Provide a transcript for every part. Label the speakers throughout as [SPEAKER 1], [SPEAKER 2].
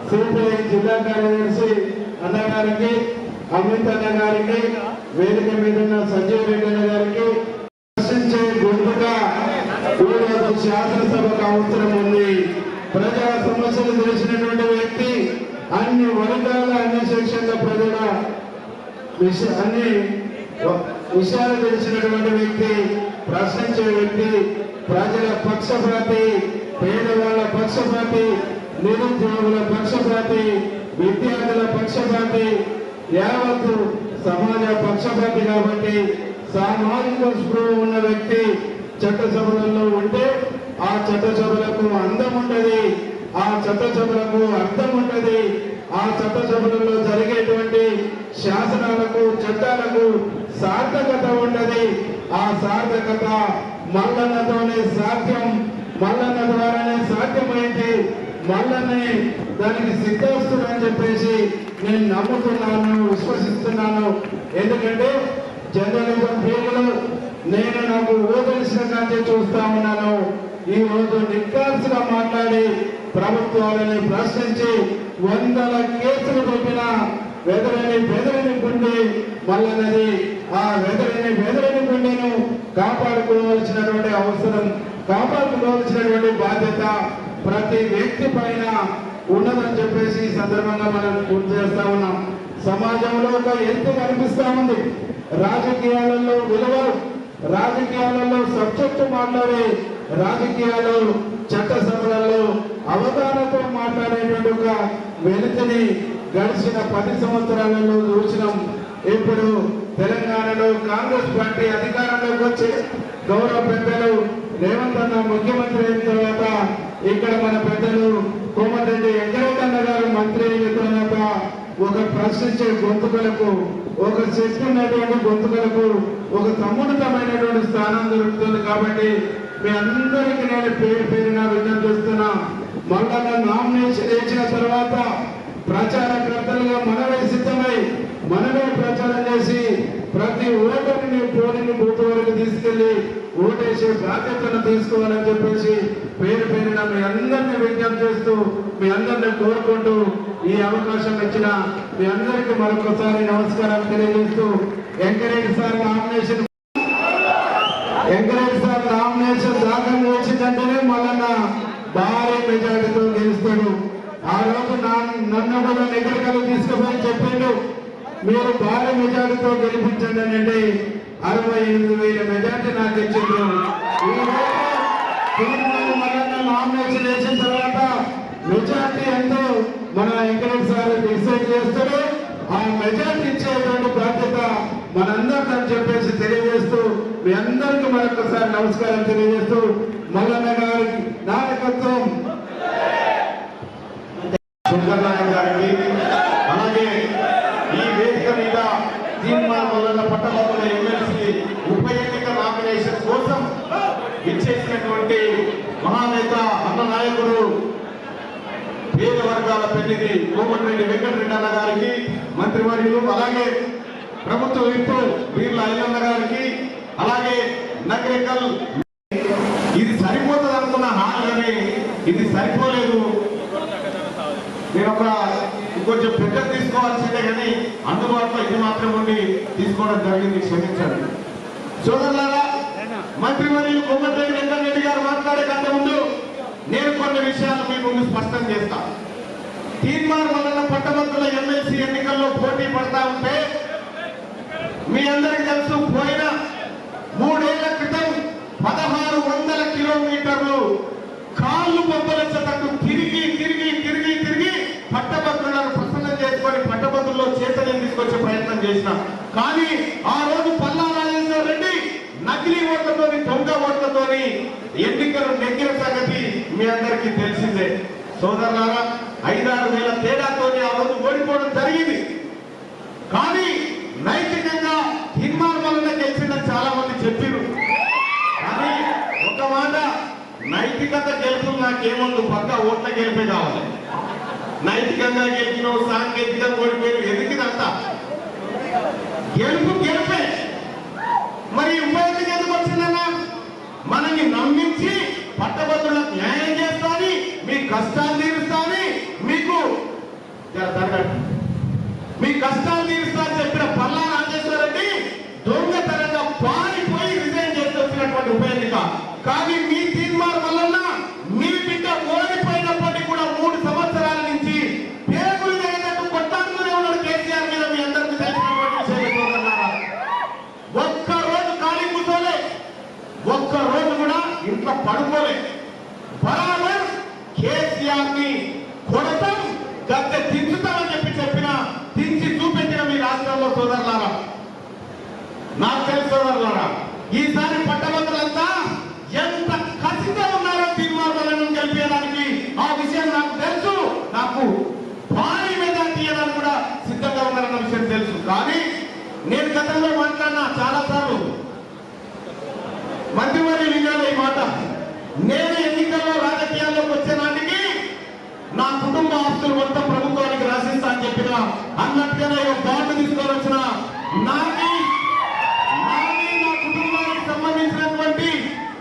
[SPEAKER 1] CPI జిల్లా కార్యదర్శి అన్నగారికి, అమిత్ అన్న గారికి, వేదిక మీద ఉన్న సంజీవ్ రెడ్డి అన్న గారికి ప్రశ్నించే గొంతుగా ఈరోజు శాసనసభకు అవసరం ఉంది. ప్రజా సమస్యలు తెలిసినటువంటి వ్యక్తి, అన్ని వర్గాల అన్ని సెక్షన్ల ప్రజల అన్ని విషయాలు తెలిసినటువంటి వ్యక్తి, ప్రశ్నించే వ్యక్తి, ప్రజల పక్షపాతి, పేదవాళ్ల పక్షపాతి, నిరుద్యోగుల పక్షపాతి, విద్యార్థుల పక్షపాతి, యావత్తు సమాజ పక్షపాతి. కాబట్టి సామాజిక స్పృహ ఉన్న వ్యక్తి చట్టసభలలో ఉంటే ఆ చట్టసభలకు అందం ఉంటది, ఆ చట్టసభలకు అర్థం ఉంటది, ఆ చట్టసభలలో జరిగేటువంటి శాసనాలకు చట్టాలకు సార్థకత ఉంటది. ఆ సార్థకత మల్లన్నతోనే సాధ్యం, మల్లన్న ద్వారానే సాధ్యమైంది, మల్లన్నే దానికి సిద్ధాస్తుడు అని చెప్పేసి నేను నమ్ముతున్నాను, విశ్వసిస్తున్నాను. ఎందుకంటే జర్నలిజం ఫీల్డ్లో నేను నాకు ఓదలిసిన కాంచి చూస్తా ఉన్నాను. ఈ రోజు నిక్కాల్సిగా మాట్లాడి ప్రభుత్వాలని ప్రశ్నించి వందల కేసులు పెట్టిన వెదరని గుండె మల్లన్నది. ఆ వెదరని గుండెను కాపాడుకోవాల్సినటువంటి అవసరం, కాపాడుకోవాల్సినటువంటి బాధ్యత ప్రతి వ్యక్తి పైన ఉన్నదని చెప్పేసి ఈ సందర్భంగా మనం గుర్తు చేస్తా ఉన్నాం. సమాజంలో ఒక ఎత్తు కనిపిస్తా ఉంది. రాజకీయాలలో విలువలు, రాజకీయాలలో సబ్జెక్టు మాట్లాడే, రాజకీయాలు చట్టసభలలో అవగాహనతో మాట్లాడేటువంటి ఒక వెలితిని గడిచిన 10 సంవత్సరాలలో చూసినాం. ఇప్పుడు తెలంగాణలో కాంగ్రెస్ పార్టీ అధికారంలోకి వచ్చి గౌరవ పెద్దలు రేవంత్ అన్న ముఖ్యమంత్రి అయిన తర్వాత ఇక్కడ మన పెద్దలు కోమటిరెడ్డి వెంకటరెడ్డి గారు మంత్రి అయిన తర్వాత ఒక ప్రశ్నించే గొంతుకలకు, ఒక శక్తి ఉన్నటువంటి గొంతుకలకు ఒక సమున్నతమైనటువంటి స్థానం దొరుకుతుంది. కాబట్టి మీ అందరికీ నేను పేరున విజ్ఞప్తి చేస్తున్నా. మల్లన్న నామినేషన్ వేసిన తర్వాత ప్రచారకర్తలుగా మనమే సిద్ధమై మనమే ప్రచారం చేసి ప్రతి ఓటర్ని పోలింగ్ బూత్ వరకు తీసుకెళ్లి ఓటేసే బాధ్యతను తీసుకోవాలని చెప్పేసి పేరున మీ అందరినీ విజ్ఞప్తి చేస్తూ, మీ అందరినీ కోరుకుంటూ ఈ అవకాశం ఇచ్చిన మీ అందరికీ మరొకసారి నమస్కారం తెలియజేస్తూ, వెంకరెడ్డి సార్ నామినేషన్ దాఖలు చేసిందంటేనే మల్లన్న భారీ మెజార్టీతో గెలుస్తాడు. ఆ రోజు నన్ను కూడా నిగడకలు తీసుకుపోయి చెప్పిండు, మీరు భారీ మెజార్టీతో గెలిపించండి అని. 68,000 మెజార్టీ నాకు ఇచ్చిండ్రు. మల్లన్న నామినేషన్ వేసిన తర్వాత మెజార్టీ ఎంతో మన వెంకరెడ్డి సార్ డిసైడ్ చేస్తాడు. ఆ మెజార్టీ ఇచ్చేటువంటి బాధ్యత మనందరికీ అని చెప్పేసి తెలియజేస్తూ, మీ అందరికీ మరొకసారి నమస్కారం తెలియజేస్తూ, మల్లన్న గారి నాయకత్వం, సుందరనాయక్ గారికి, అలాగే ఈ వేదిక మీద తీర్మానం మల్లన్న పట్టభద్రుల ఎమ్మెల్సీ ఉప ఎన్నిక నామినేషన్ కోసం ఇచ్చేసినటువంటి మహానేత అన్న నాయకుడు, పేద వర్గాల పెళ్లిది కోమటిరెడ్డి వెంకటరెడ్డి అన్న గారికి, మంత్రివర్యులు, అలాగే ప్రభుత్వ విప్పు వీర్ల అయ్యన్న గారికి, అలాగే నగరికల్ ఇది సరిపోతుంది అనుకున్న హామీ ఇది సరిపోలేదు. నేను ఇంకొంచెం పెద్ద తీసుకోవాల్సిందే కానీ అందుబాటులో ఇది మాత్రం ఉండి తీసుకోవడం జరిగింది, క్షమించండి. సోదరులారా, మంత్రివర్యులు కోమటిరెడ్డి వెంకటరెడ్డి గారు మాట్లాడే కంటే ముందు నేను కొన్ని విషయాలు మీ ముందు స్పష్టం చేస్తాను. తీర్మానం వలన పట్టభద్రుల ఎమ్మెల్సీ ఎన్నికల్లో పోటీ పడతా ఉంటే మీ అందరికీ తెలుసు, పోయిన 3 ఏళ్ల క్రితం 1600 కిలోమీటర్లు కాళ్ళు బొబ్బలెచ్చటట్టు తిరిగి పట్టభద్రులను ప్రసన్నం చేసుకొని పట్టభద్రుల్లో చేతలను తీసుకొచ్చే ప్రయత్నం చేసిన. కానీ ఆ రోజు పల్లా రాజేశ్వర రెడ్డి నకిలీ ఓట్లతోని, దొంగ ఓట్లతోని ఎన్నికలు నెగ్గిన సంగతి మీ అందరికీ తెలిసిందే. సోదరులారా, 5-6 వేల తేడాతోని ఆ రోజు ఓడిపోవడం జరిగింది. కానీ నైతికంగా తీర్మానం వలన గెలిచిందని చాలా మంది చెప్పారు. కానీ ఒక మాట, నైతికత గెలుపు నాకేముందు, పక్క ఓట్ల గెలిపే కావాలి. నైతికంగా గెలిచిన సాంకేతికంగా ఓడిపోయారు, ఎదిగినంతా గెలిపే. మరి ఉపయోగం ఎందుకు వచ్చిందన్నా? మనల్ని నమ్మించి పట్టభద్రులకు న్యాయం చేస్తాని, మీ కష్టాలు తీరుస్తాని, మీకు మీ కష్టాలు తీరుస్తా అని చెప్పిన పల్లా రాజేశ్వర రెడ్డి దొంగతనంగా పారిపోయి రిజైన్ చేసి వచ్చినటువంటి ఉప ఎన్నిక. కానీ మీ తీర్మానం వలన మీ బిడ్డ ఓడిపోయినప్పటికీ కూడా 3 సంవత్సరాల నుంచి పేగులు జరిగినట్టు కొట్టాడుతూనే ఉన్నాడు కేసీఆర్ మీద. మీ అందరికీ తెలిసినటువంటి విషయం. ఒక్క రోజు ఖాళీ కూర్చోలే, ఒక్క రోజు కూడా ఇంట్లో పడుకోలే. బరాబర్ కేసీఆర్ ని కొడతాం, గద్దె దించుతామని చెప్పిన దించి చూపించిన మీ రాష్ట్రంలో సోదరులారా, నాకు తెలుసు సోదరులారా, ఈసారి పట్టభద్రులంతా ఎంత కసిగా ఉన్నారో తీర్మానాలను గెలిపేయడానికి. ఆ విషయం నాకు తెలుసు. నాకు భారీ మెజార్టీ ఇవ్వడానికి కూడా సిద్ధంగా ఉన్నారన్న విషయం తెలుసు. కానీ నేను గతంలో మాట్లాడినా చాలా సార్లు, మంత్రివర్యులు విన్నాను ఈ మాట. నేను ఎన్నికల్లో రాజకీయాల్లోకి వచ్చే నాటికి నా కుటుంబ ఆస్తులు మొత్తం ప్రభుత్వానికి రాసిస్తా అని చెప్పిన అన్నట్టుగానే బాండ్ తీసుకొని వచ్చిన నాకి నా కుటుంబానికి సంబంధించినటువంటి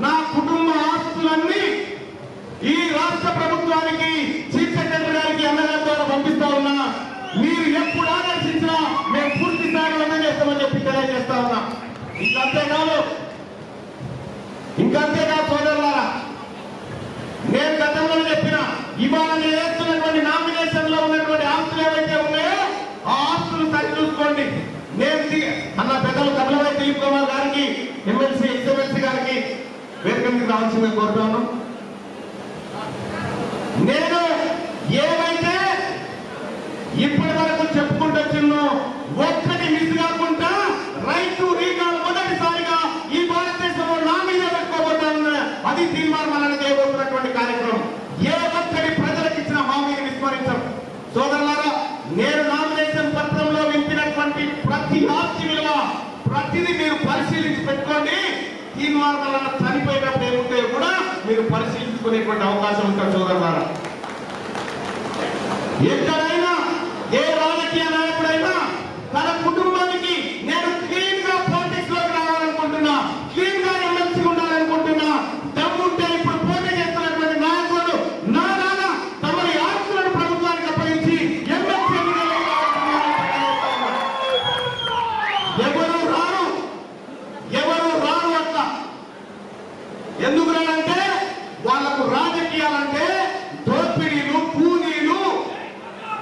[SPEAKER 1] నా కుటుంబ ఆస్తులన్నీ ఈ రాష్ట్ర ప్రభుత్వానికి చీఫ్ సెక్రటరీ గారికి ఎమ్మెల్యే ద్వారా పంపిస్తా ఉన్నా. మీరు ఎప్పుడు ఆదర్శించినా మేము పూర్తి స్థాయిలో చేస్తామని చెప్పి తెలియజేస్తా ఉన్నా. ఇంకంతేకాదు సోదరులారా, నేను గతంలో చెప్పిన ఇవాళ నేను వేస్తున్నటువంటి నామినేషన్ లో ఉన్నటువంటి ఆస్తులు ఏవైతే ఉన్నాయో ఆ ఆస్తులు సరి చూసుకోండి. నేను అన్న పెద్దలు కమలవై దిలీప్ కుమార్ గారికి, ఎమ్మెల్సీ ఎక్స్ఎమ్మెల్సీ గారికి వేదిక మీద రావాల్సిందని కోరుతాను. నేను ఏవైతే ఇప్పటి వరకు చెప్పుకుంటూ వచ్చిందో ఒక్కటి మిస్ కాకుండా రైట్ టు రీకాల్ మొదటిసారిగా ఈ భారతదేశంలో నా మీద పెట్టుకోబోతా ఉన్నా. అది తీర్మానం చేయబోతున్నటువంటి కార్యక్రమం. ఏ ఒక్కటి ప్రజలకు ఇచ్చిన హామీని విస్మరించరు. సోదరులారా, నేను నామినేషన్ పత్రంలో వింపినటువంటి ప్రతి ఆస్తి విలువ ప్రతిదీ మీరు పరిశీలించి పెట్టుకోండి. తీర్మానాలను చనిపోయినప్పుడు ఏముంటే కూడా మీరు పరిశీలించుకునేటువంటి అవకాశం ఉంటుంది. సోదరులారా, ఎక్కడైనా ఏ రాజకీయ నాయకుడైనా తన కుటుంబానికి నేను క్లీన్ గా పాలిటిక్స్ లోకి రావాలనుకుంటున్నా, క్లీన్ గా ఎమ్మెల్సీ ఉండాలనుకుంటున్నా, దమ్ముంటే ఇప్పుడు పోటీ చేస్తున్నటువంటి నాయకులు నారాగా తమరి ఆస్తులను ప్రభుత్వానికి అప్పగించి ఎమ్మెల్సీ ఎవరు రారు అట్లా. ఎందుకు రానంటే వాళ్లకు రాజకీయాలంటే దోపిడీలు, కూలీలు,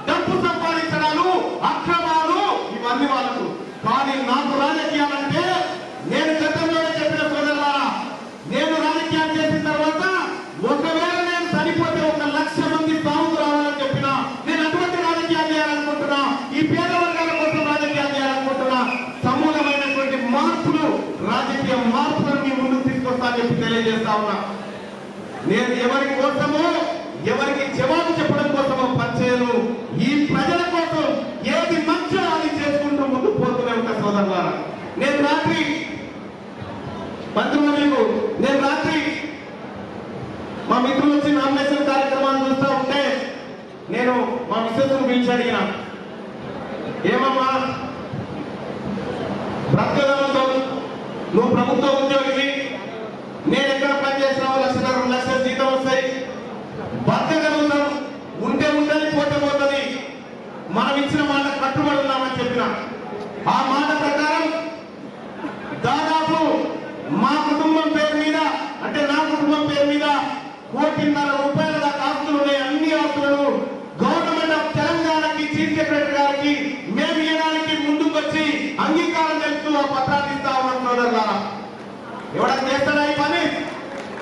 [SPEAKER 1] డబ్బు సంపాదించడాలు, అక్రమాలు, ఇవన్నీ వాళ్ళకు. కానీ నాకు రాజకీయాలంటే నేను గతంలోనే చెప్పిన సోదరులారా, నేను రాజకీయాలు చేసిన తర్వాత ఒకవేళ నేను చనిపోతే 1,00,000 మంది సాగు రావాలని చెప్పిన నేను అటువంటి రాజకీయాలు చేయాలనుకుంటున్నా. ఈ పేద వర్గాల కోసం రాజకీయాలు చేయాలనుకుంటున్నా. సమూలమైనటువంటి మార్పులు, రాజకీయ మార్పులను మీ ముందుకు తీసుకొస్తా అని చెప్పి తెలియజేస్తా ఉన్నా. నేను ఎవరి కోసమో ఎవరికి జవాబు చెప్పడం కోసమో పనిచేయను. ఈ ప్రజల కోసం ఏది మంచో అది చేసుకుంటూ ముందుకు పోతూనే ఉంటా సోదరులారా. నేను రాత్రి మా మిత్రులు వచ్చి నామినేషన్ కార్యక్రమాన్ని చూస్తూ ఉంటే నేను మా మిస్సెస్ను పిలిచి అడిగిన, ఏమమ్మా బ్రతకగలతో నువ్వు ప్రభుత్వ ఉద్యోగివి, నేను ఎక్కడ పని చేసినా 1,00,000 2 లక్షల జీతం వస్తాయి, బతకగలుగుతాం, ఉంటే ఉండాలి, పోతే పోతుంది, మనం ఇచ్చిన మాట కట్టుబడి ఉన్నామని చెప్పిన. ఆ మాట ప్రకారం దాదాపు మా కుటుంబం పేరు మీద, అంటే నా కుటుంబం పేరు మీద 1,50,00,000 రూపాయల దాకా ఆస్తులు ఉన్నాయి. అన్ని ఆస్తులను గవర్నమెంట్ ఆఫ్ తెలంగాణకి, చీఫ్ సెక్రటరీ గారికి మేము ఇవ్వడానికి ముందుకు వచ్చి అంగీకారం తెలుస్తూ ఆ పత్రాన్ని ఇస్తా ఉన్నాం. సోదరులారా, ఎవడన్నా చేస్తాడా ఈ పని?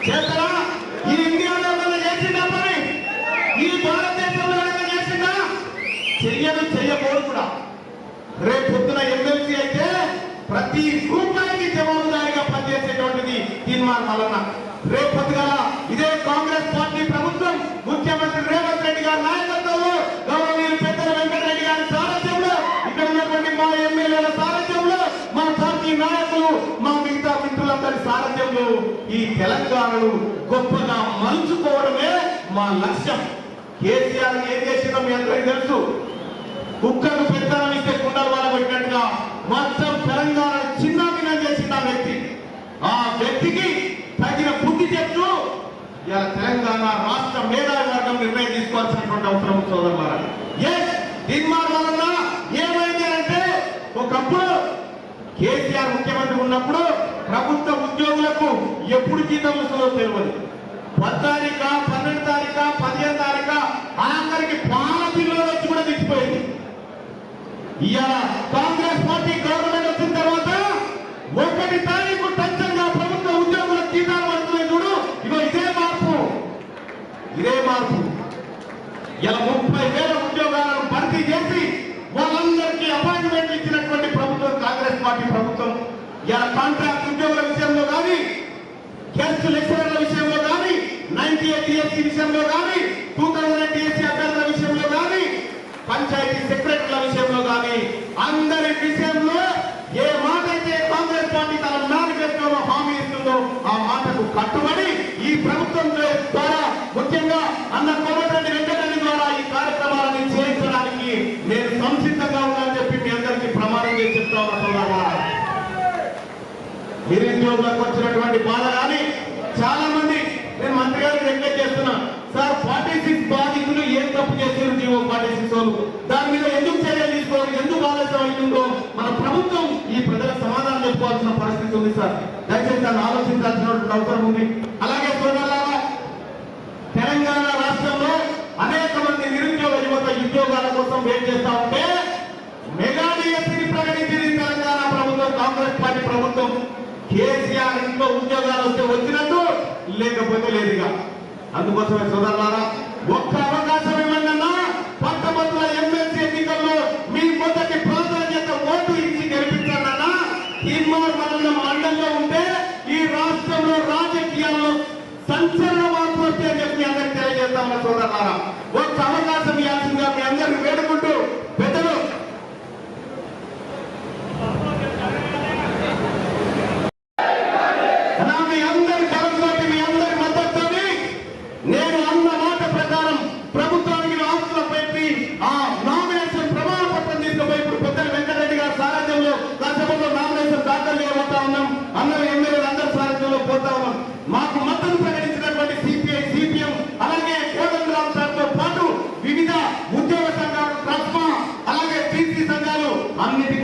[SPEAKER 1] చేస్తారా? ఈ ఇండియాలో చేసిందా పని? ఈ భారతదేశంలో చేసిందా? చెయ్యదు, చెయ్యకూడదు కూడా. రేపు పొద్దున ఎమ్మెల్సీ అయితే ప్రతి రూపాయికి జవాబుదారిగా పనిచేసేటువంటిది తీర్మానం వలన. రేపు పొద్దుగాల ఇదే కాంగ్రెస్ పార్టీ ప్రభుత్వం ముఖ్యమంత్రి రేవంత్ రెడ్డి గారి నాయకత్వంలో, గౌరవనీయులు పెద్దల వెంకటరెడ్డి గారి సారథ్యంలో, ఇక్కడ ఉన్నటువంటి మా ఎమ్మెల్యేల సారథ్యంలో, మా పార్టీ నాయకులు, మా మిగతా మిత్రులందరి సారథ్యంలో ఈ తెలంగాణను గొప్పగా మలుచుకోవడమే మా లక్ష్యం. కేసీఆర్ ఏం చేసిందో మీ అందరికీ తెలుసు. కుక్కను పెద్దనం ఇస్తే కుండలు వాళ్ళ పెట్టినట్టుగా మొత్తం తెలంగాణ చిన్న చేసిన వ్యక్తి. ఆ వ్యక్తికి తగిన బుద్ధి చెప్తూ ఇలా తెలంగాణ రాష్ట్ర మేధావి వర్గం నిర్ణయం తీసుకోవాల్సినటువంటి అవసరం సోదరులారా. తీర్మానం వలన ఏమైనా ఉన్నప్పుడు ప్రభుత్వ ఉద్యోగులకు ఎప్పుడు జీతం వస్తుందో తెలియదు. 10 తారీఖు 12 తారీఖు 15 తారీఖు ఆఖరికి పాల బిల్లులో వచ్చి కూడా దిగిపోయింది. ఇవాళ కాంగ్రెస్ పార్టీ గవర్నమెంట్ వచ్చిన తర్వాత 1 తారీఖు టంచంగా ప్రభుత్వ ఉద్యోగుల జీతాలు పడుతున్నాయి. చూడు, ఇగో ఇదే మార్పు. ఇలా 30,000 ఉద్యోగాలను భర్తీ చేసి వాళ్ళందరికీ అపాయింట్మెంట్ ఇచ్చినటువంటి ప్రభుత్వం కాంగ్రెస్ పార్టీ ప్రభుత్వం. ఇలా కాంట్రాక్ట్ ఉద్యోగుల విషయంలో కానీ, గెస్ట్ లెక్చరర్ల విషయంలో కానీ, 98 DSC విషయంలో కానీ, 2000 DSC అభ్యర్థుల విషయంలో కానీ, పంచాయతీ సెక్రటరీల విషయంలో కానీ, అందరి విషయంలో ఏ మాట అయితే కాంగ్రెస్ పార్టీ తన మేనిఫెస్టోలో హామీ ఇస్తుందో ఆ మాటకు కట్టుబడి ఈ ప్రభుత్వం ద్వారా, ముఖ్యంగా అన్న కోమటిరెడ్డి వెంకటరెడ్డి ద్వారా ఈ కార్యక్రమాలను చేయించడానికి నేను సంసిద్ధంగా ఉన్నానని చెప్పి మీ అందరికీ ప్రమాణం చేసి చెప్తా ఉన్నా. నిరుద్యోగులకు వచ్చినటువంటి బాధ కానీ చాలా మంది, నేను మంత్రి గారికి రిక్వెస్ట్ చేస్తున్నా, సార్ 46 బాధితులు ఏం తప్పు చేశారు జీవో 46 వాళ్ళు, దాని మీద ఎందుకు చర్యలు తీసుకోవాలి, ఎందుకు ఆలస్యం అయిందో మన ప్రభుత్వం ఈ ప్రజలకు సమాధానం చెప్పుకోవాల్సిన పరిస్థితి ఉంది సార్. దయచేసి దాన్ని ఆలోచించాల్సినటువంటి అవసరం ఉంది. అలాగే సోదరులారా, తెలంగాణ రాష్ట్రంలో అనేక మంది నిరుద్యోగ యువత ఉద్యోగాల కోసం వెయిట్ చేస్తా ఉంటే మెగా డిఎస్సీని ప్రకటించింది తెలంగాణ ప్రభుత్వం, కాంగ్రెస్ పార్టీ ప్రభుత్వం. కేసీఆర్ ఇంట్లో ఉద్యోగాలు వస్తే వచ్చినట్టు, లేకపోతే లేదుగా. అందుకోసమే సోదరులారా, ఒక్క అవకాశం ఇవ్వండి. పట్టభద్రుల ఎమ్మెల్సీ ఎన్నికల్లో మీ మొదటి ప్రాధాన్యత ఓటు ఇచ్చి గెలిపించాలన్నా హిమ్మర్ మండలంలో ఉంటే ఈ రాష్ట్రంలో రాజకీయాల్లో సంచలన మార్పు వస్తే అని చెప్పి అందరికి తెలియజేస్తామన్న సోదరులారా, ఒక్క అవకాశం ఇవ్వాల్సిందిగా మీ అందరిని వేడుకుంటూ పెద్దలు నేను అన్న మాట ప్రకారం ప్రభుత్వానికి ఆస్తుల పెట్టి ఆ నామినేషన్ ప్రమాణ పత్రం తీసుకుపోయి ఇప్పుడు పెద్దలు వెంకటరెడ్డి గారి సారథ్యంలో రాజ్యసభలో నామినేషన్ దాఖలు చేయబోతా ఉన్నాం. అందరూ ఎమ్మెల్యేలు అందరి సారథ్యంలో పోతా ఉన్నాం. మాకు మద్దతు ప్రకటించినటువంటి సిపిఐ, సిపిఎం, అలాగే కోదండరాం సార్తో పాటు వివిధ ఉద్యోగ సంఘాలు, ట్రస్మా, అలాగే బీసీ సంఘాలు అన్నిటి